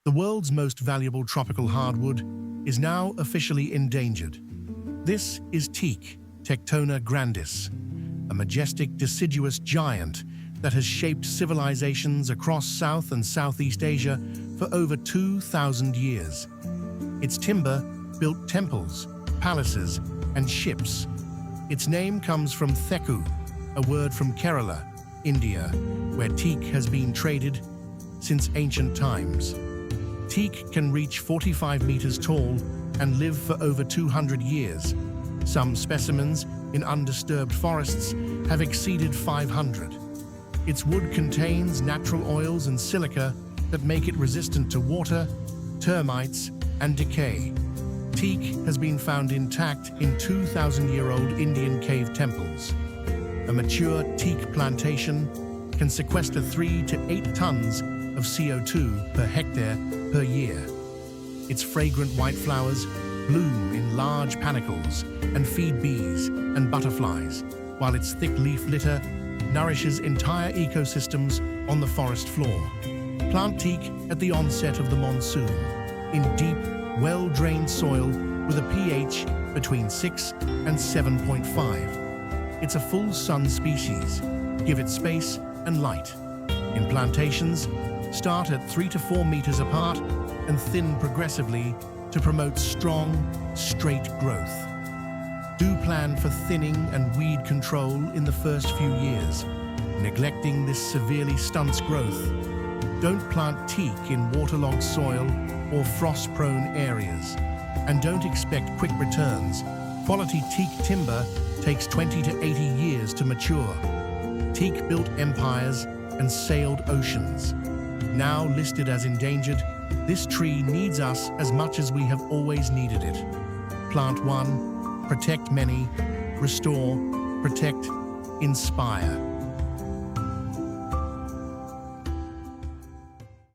The world's most valuable tropical hardwood is now officially endangered. This is teak, Tectona grandis, a majestic deciduous giant that has shaped civilizations across South and Southeast Asia for over 2,000 years. Its timber built temples, palaces, and ships. Its name comes from Theku, a word from Kerala, India, where teak has been traded since ancient times. Teak can reach 45 meters tall and live for over 200 years. Some specimens in undisturbed forests have exceeded 500. Its wood contains natural oils and silica that make it resistant to water, termites, and decay. Teak has been found intact in 2,000-year-old Indian cave temples. A mature teak plantation can sequester 3 to 8 tons of CO2 per hectare per year. Its fragrant white flowers bloom in large panicles and feed bees and butterflies, while its thick leaf litter nourishes entire ecosystems on the forest floor. Plant teak at the onset of the monsoon, in deep, well-drained soil with a pH between 6 and 7.5. It's a full sun species. Give it space and light. In plantations, start at 3 to 4 meters apart and thin progressively to promote strong, straight growth. Do plan for thinning and weed control in the first few years. Neglecting this severely stunts growth. Don't plant teak in waterlogged soil or frost-prone areas. And don't expect quick returns. Quality teak timber takes 20 to 80 years to mature. Teak built empires and sailed oceans. Now listed as endangered, this tree needs us as much as we have always needed it. Plant one, protect many, restore, protect, inspire.